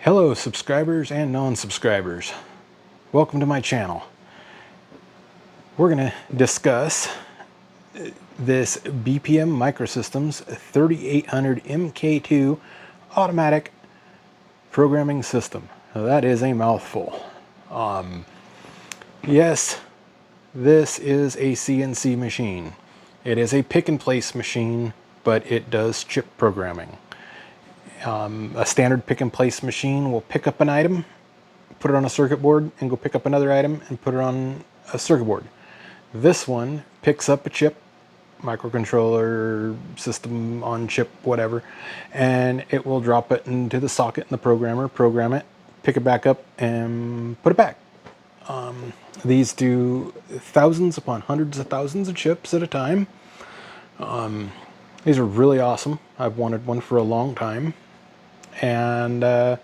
Hello subscribers and non-subscribers. Welcome to my channel. We're going to discuss this BPM Microsystems 3800 MK2 Automatic Programming System. Now, that is a mouthful. Yes, this is a CNC machine. It is a pick and place machine, but it does chip programming. A standard pick and place machine will pick up an item, put it on a circuit board, and go pick up another item and put it on a circuit board. This one picks up a chip, microcontroller, system on chip, whatever, and it will drop it into the socket in the programmer, program it, pick it back up, and put it back. These do thousands upon hundreds of thousands of chips at a time. These are really awesome. I've wanted one for a long time. And we're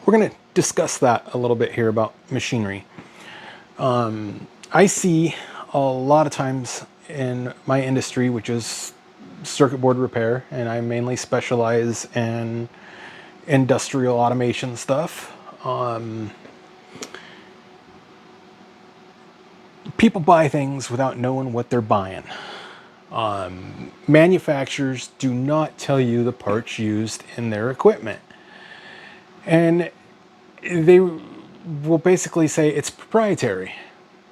going to discuss that a little bit here about machinery. I see a lot of times in my industry, which is circuit board repair, and I mainly specialize in industrial automation stuff. People buy things without knowing what they're buying. Manufacturers do not tell you the parts used in their equipment, and they will basically say it's proprietary.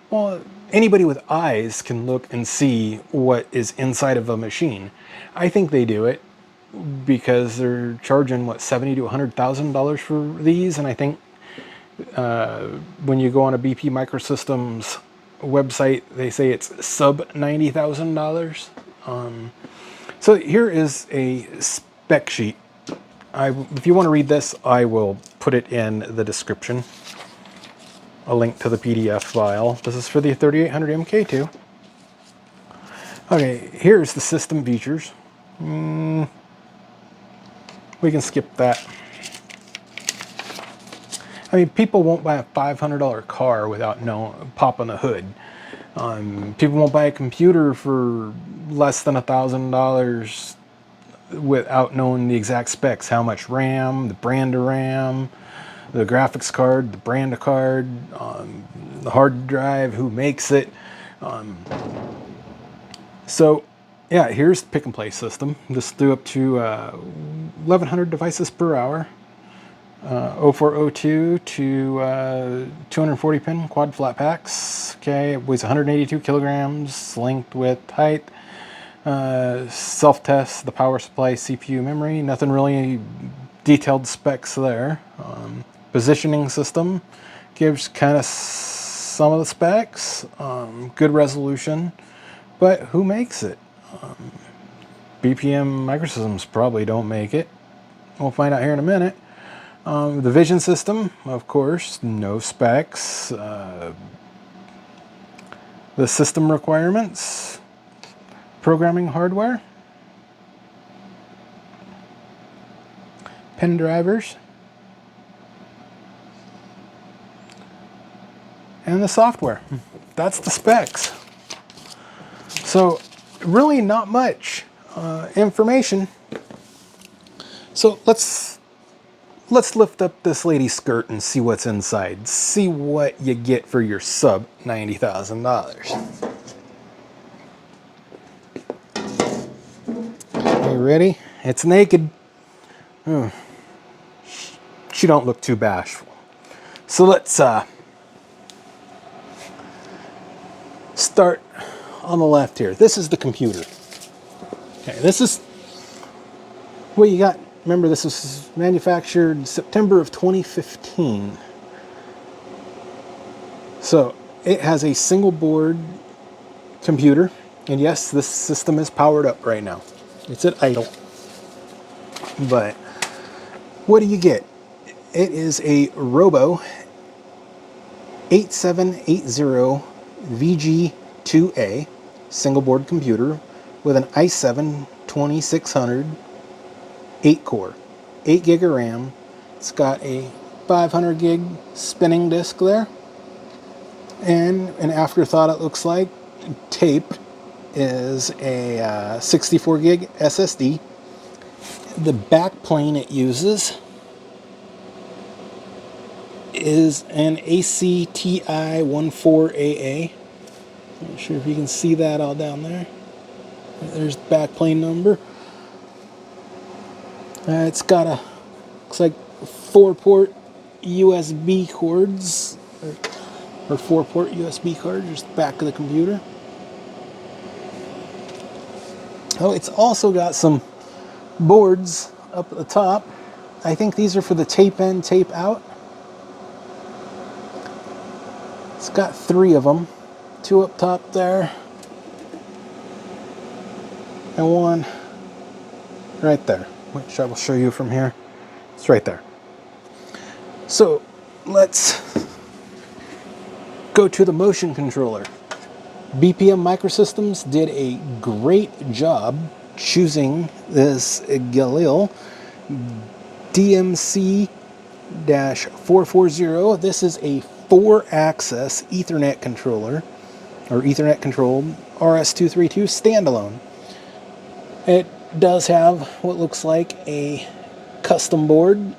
Well, anybody with eyes can look and see what is inside of a machine. I think they do it because they're charging what, $70,000 to $100,000 for these, and I think when you go on a BP Microsystems website, they say it's sub $90,000. So here is a spec sheet. If you want to read this, I will put it in the description. A link to the PDF file. This is for the 3800 MK2. Okay, here's the system features. We can skip that. I mean, people won't buy a $500 car without popping the hood. People won't buy a computer for less than $1,000 without knowing the exact specs. How much RAM, the brand of RAM, the graphics card, the brand of card, the hard drive, who makes it. So, yeah, here's the pick and place system. This do up to 1,100 devices per hour. 0402 to 240 pin quad flat packs. Okay, it weighs 182 kilograms, length, width, height. Self-test, the power supply, CPU, memory. Nothing really detailed specs there. Positioning system gives kind of some of the specs. Good resolution, but who makes it? BPM Microsystems probably don't make it. We'll find out here in a minute. The vision system, of course, no specs. The system requirements, programming hardware, pen drivers, and the software. That's the specs. So really not much information. So let's lift up this lady's skirt and see what's inside. See what you get for your sub $90,000. You ready? It's naked. She don't look too bashful. So let's start on the left here. This is the computer. Okay, this is what you got. Remember, this was manufactured September of 2015. So it has a single board computer. And yes, this system is powered up right now. It's at idle. But what do you get? It is a Robo 8780 VG2A single board computer with an i7 2600 8-core, 8 gig of RAM. It's got a 500 gig spinning disk there. And an afterthought, it looks like, taped, is a 64 gig SSD. The back plane it uses is an ACTI14AA. Not sure if you can see that all down there. There's the backplane number. It's got a, looks like 4-port USB cords, or 4-port USB cards, just the back of the computer. Oh, it's also got some boards up at the top. I think these are for the tape in, tape out. It's got 3 of them. 2 up top there, and 1 right there, which I will show you from here. It's right there. So let's go to the motion controller. BPM Microsystems did a great job choosing this Galil DMC-440. This is a 4-axis Ethernet controller, or Ethernet controlled RS-232 standalone. It does have what looks like a custom board,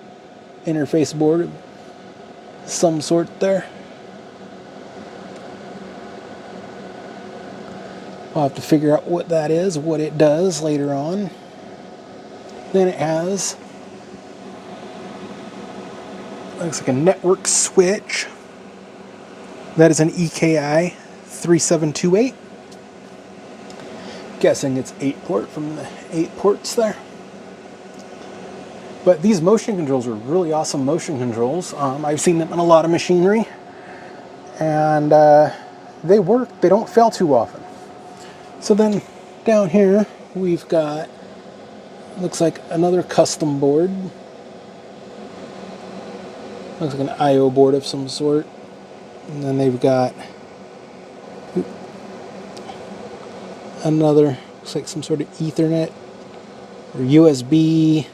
interface board of some sort there. I'll have to figure out what that is, what it does later on. Then it has, looks like a network switch. That is an EKI 3728. Guessing it's 8-port from the 8 ports there. But these motion controls are really awesome motion controls. I've seen them in a lot of machinery, and they work. They don't fail too often. So then down here we've got, looks like another custom board. Looks like an I/O board of some sort. And then they've got another, looks like some sort of Ethernet or USB.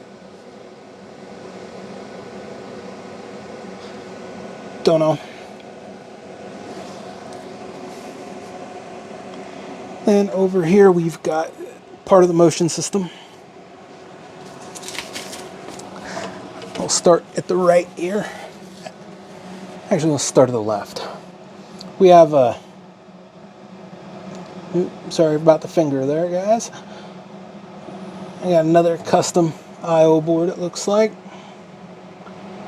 Don't know. Then over here we've got part of the motion system. We'll start at the right here. Actually, we'll start at the left. We have a, sorry about the finger there, guys. I got another custom I/O board, it looks like,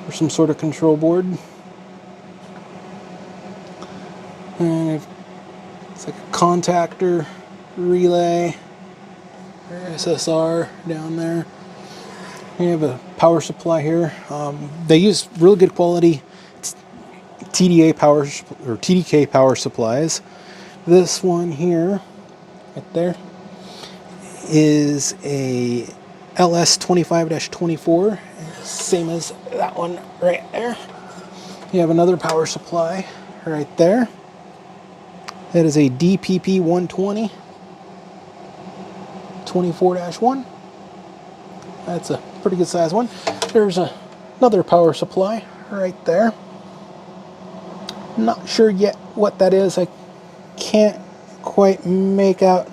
or some sort of control board. And it's like a contactor, relay, SSR down there. We have a power supply here. They use really good quality TDA power or TDK power supplies. This one here, right there, is a LS25-24, same as that one right there. You have another power supply right there. That is a DPP120 24-1. That's a pretty good size one. There's another power supply right there. Not sure yet what that is. I can't quite make out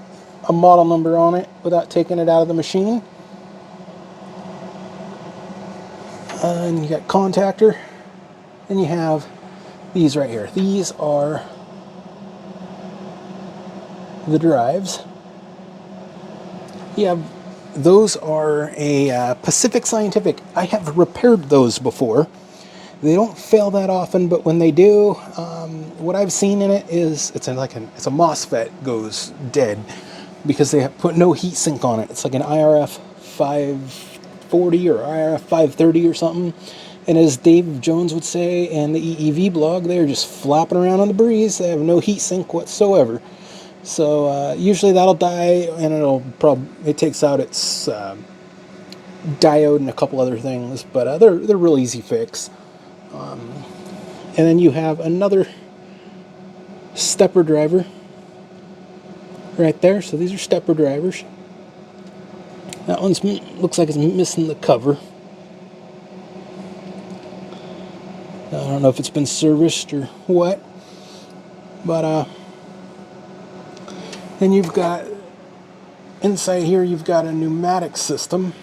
a model number on it without taking it out of the machine. And you got contactor. And you have these right here. These are the drives. Yeah, those are a Pacific Scientific. I have repaired those before. They don't fail that often, but when they do, what I've seen in it is it's a MOSFET goes dead because they have put no heat sink on it. It's like an IRF 540 or IRF 530 or something. And as Dave Jones would say in the EEV blog, they're just flapping around on the breeze. They have no heat sink whatsoever. So usually that'll die, and it takes out its diode and a couple other things, but they're real easy fix. And then you have another stepper driver right there. So these are stepper drivers. That one's looks like it's missing the cover. I don't know if it's been serviced or what, but then you've got inside here, you've got a pneumatic system.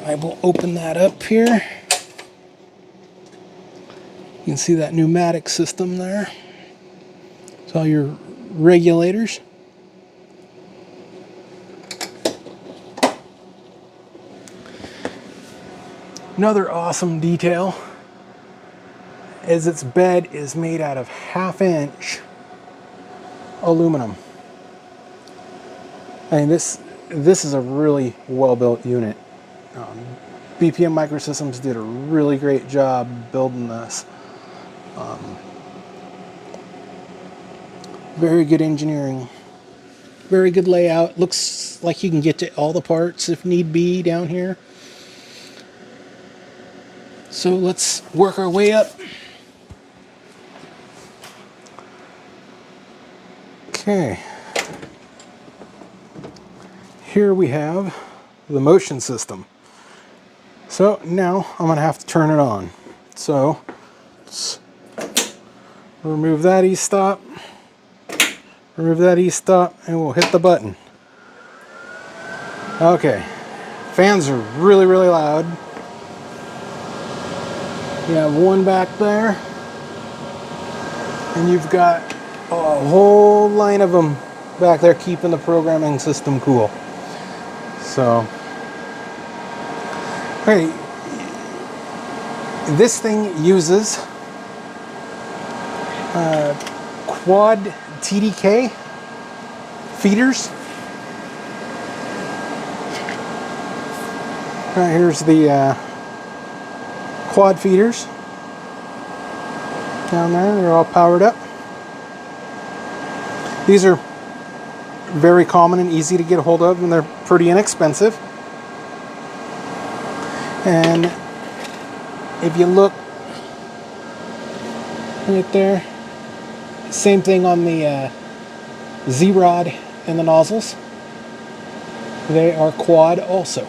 I will open that up here. You can see that pneumatic system there. It's all your regulators. Another awesome detail is its bed is made out of 1/2-inch aluminum. I mean, this is a really well-built unit. BPM Microsystems did a really great job building this. Very good engineering. Very good layout. Looks like you can get to all the parts if need be down here. So let's work our way up. Okay. Here we have the motion system. So now I'm going to have to turn it on. So let's remove that e-stop, remove that e-stop, and we'll hit the button. Okay. Fans are really, really loud. You have one back there, and you've got a whole line of them back there keeping the programming system cool. So, okay, this thing uses quad TDK feeders. Right, here's the quad feeders down there. They're all powered up. These are very common and easy to get a hold of, and they're pretty inexpensive. And if you look right there, same thing on the Z-rod and the nozzles. They are quad also.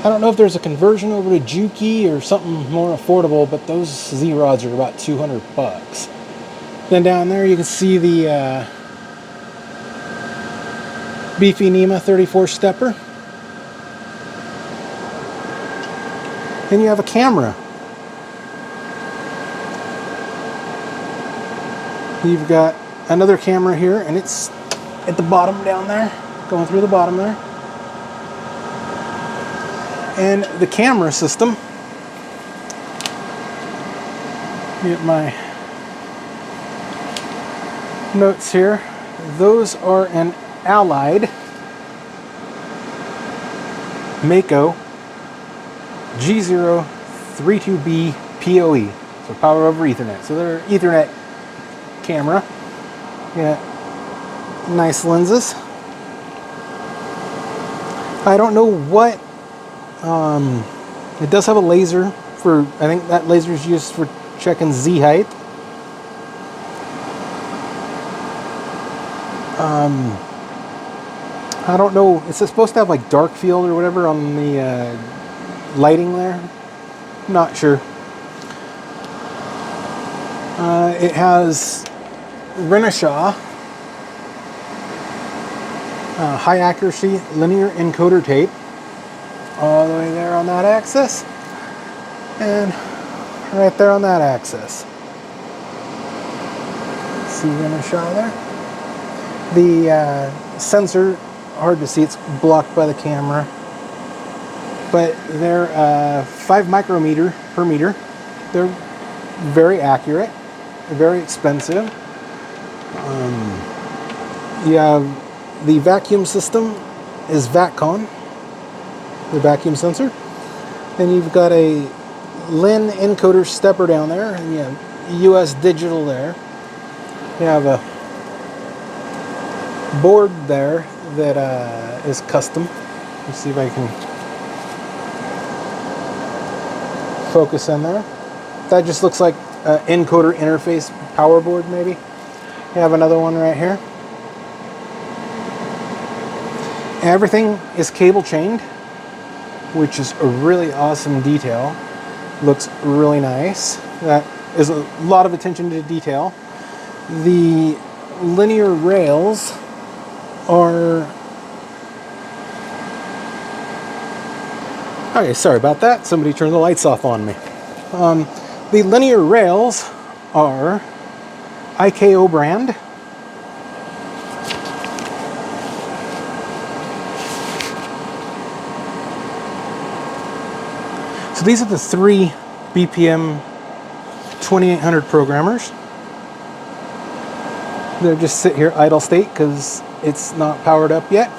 I don't know if there's a conversion over to Juki or something more affordable, but those Z-rods are about $200. Then down there you can see the beefy NEMA 34 stepper. Then you have a camera. You've got another camera here, and it's at the bottom down there, going through the bottom there. And the camera system, get my notes here, those are an Allied Mako G032B PoE, so power over Ethernet. So they're Ethernet camera. Yeah, nice lenses. I don't know what. It does have a laser for. I think that laser is used for checking Z height. I don't know. It's supposed to have like dark field or whatever on the lighting there. Not sure. It has Renishaw high accuracy linear encoder tape all the way there on that axis and right there on that axis. See Renishaw there? The sensor, hard to see, it's blocked by the camera, but they're 5 micrometer per meter. They're very accurate, very expensive. You have the vacuum system is VACCON, the vacuum sensor. Then you've got a LIN encoder stepper down there, and you have US digital there. You have a board there that is custom. Let's see if I can focus in there. That just looks like an encoder interface power board maybe. You have another one right here. Everything is cable chained, which is a really awesome detail. Looks really nice. That is a lot of attention to detail. The linear rails are... Okay, sorry about that. Somebody turned the lights off on me. The linear rails are IKO brand. So these are the 3 BPM 2800 programmers. They'll just sit here idle state because it's not powered up yet.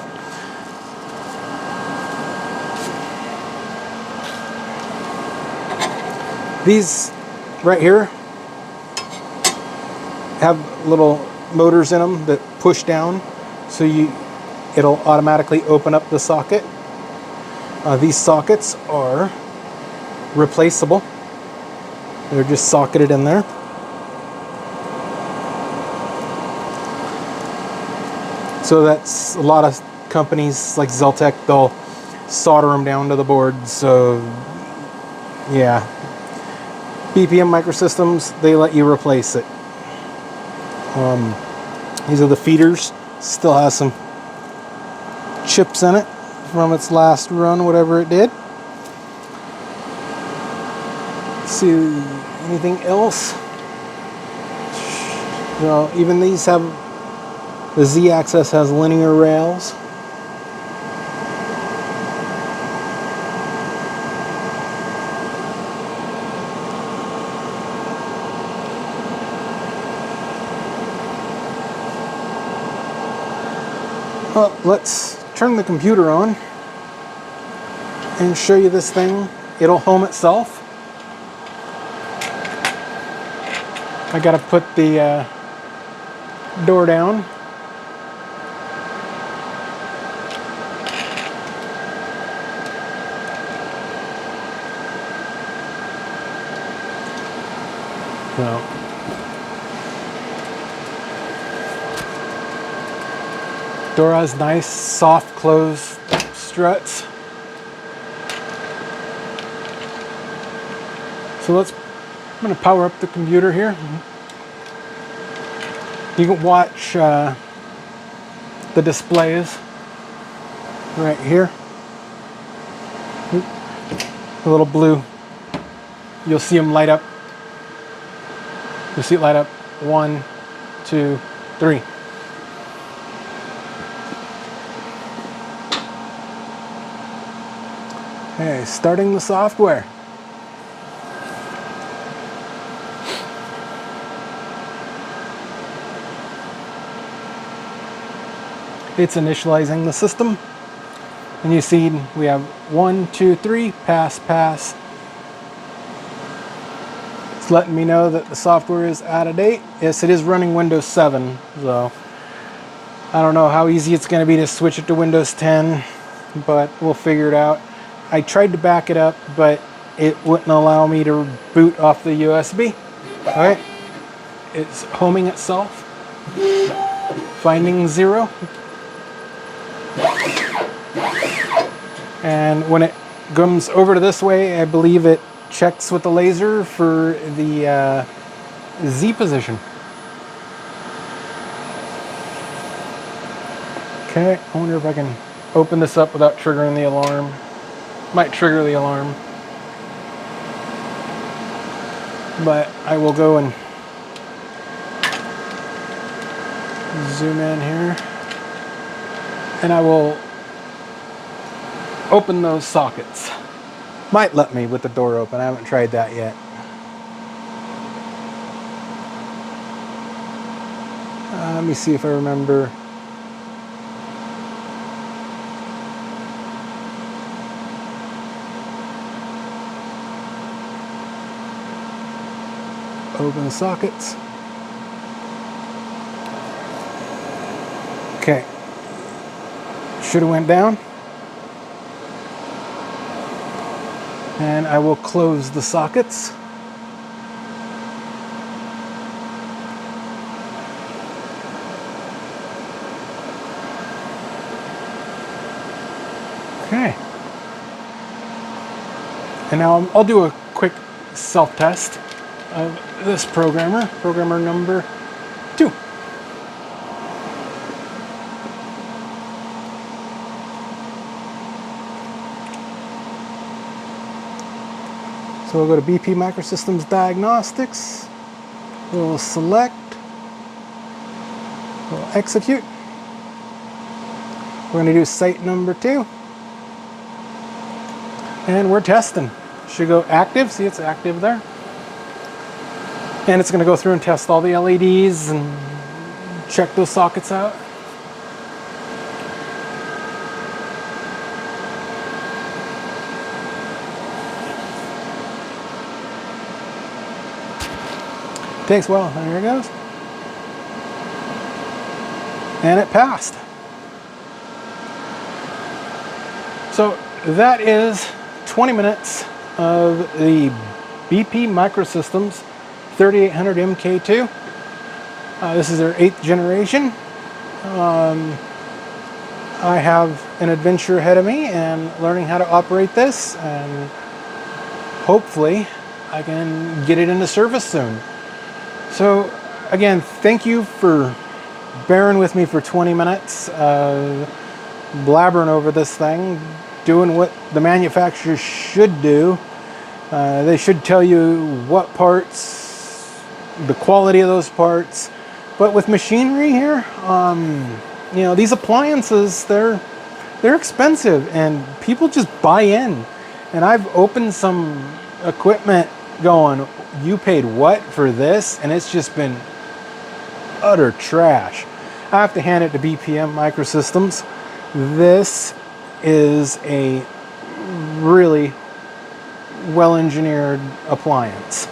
These right here have little motors in them that push down, so it'll automatically open up the socket. These sockets are replaceable. They're just socketed in there. So that's a lot of companies like Zeltec, they'll solder them down to the board. So yeah, BPM Microsystems, they let you replace it. These are the feeders. Still has some chips in it from its last run, whatever it did. Let's see, anything else? No, even these have, the Z-axis has linear rails. Well, let's turn the computer on and show you this thing. It'll home itself. I gotta put the door down. So door has nice soft closed struts. So I'm going to power up the computer here. You can watch the displays right here. The little blue, you'll see them light up. You'll see it light up. 1, 2, 3. Okay, starting the software. It's initializing the system. And you see we have 1, 2, 3, pass, pass. It's letting me know that the software is out of date. Yes, it is running Windows 7, so I don't know how easy it's going to be to switch it to Windows 10, but we'll figure it out. I tried to back it up, but it wouldn't allow me to boot off the USB. All right, it's homing itself, finding 0. And when it comes over to this way, I believe it checks with the laser for the Z position. Okay, I wonder if I can open this up without triggering the alarm. Might trigger the alarm. But I will go and zoom in here. And I will open those sockets. Might let me with the door open. I haven't tried that yet. Let me see if I remember. Open the sockets. Okay. Should have went down. And I will close the sockets. Okay. And now I'll do a quick self-test of this programmer number 2. So we'll go to BP Microsystems Diagnostics. We'll select. We'll execute. We're going to do site number 2. And we're testing. Should go active. See, it's active there. And it's going to go through and test all the LEDs and check those sockets out. Takes a while. There it goes. And it passed. So that is 20 minutes of the BP Microsystems 3800 MK2. This is their 8th generation. I have an adventure ahead of me and learning how to operate this, and hopefully I can get it into service soon. So again, thank you for bearing with me for 20 minutes, blabbering over this thing, doing what the manufacturer should do. They should tell you what parts, the quality of those parts. But with machinery here, you know, these appliances, they're expensive and people just buy in. And I've opened some equipment going, you paid what for this? And it's just been utter trash. I have to hand it to BPM Microsystems. This is a really well-engineered appliance.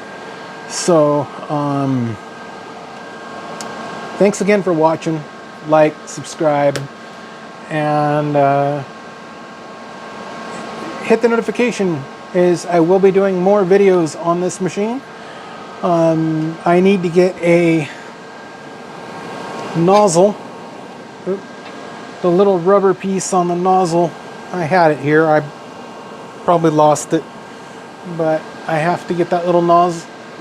So thanks again for watching. Like, subscribe, and hit the notification, as I will be doing more videos on this machine. I need to get a nozzle. Oop. The little rubber piece on the nozzle, I had it here. I probably lost it, but I have to get that little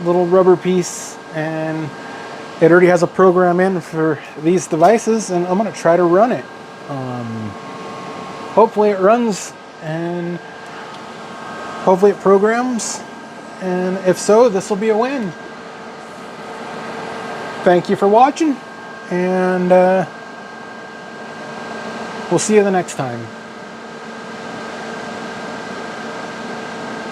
little rubber piece, and it already has a program in for these devices, and I'm going to try to run it. Hopefully it runs, and hopefully it programs, and if so, this will be a win. Thank you for watching, and we'll see you the next time.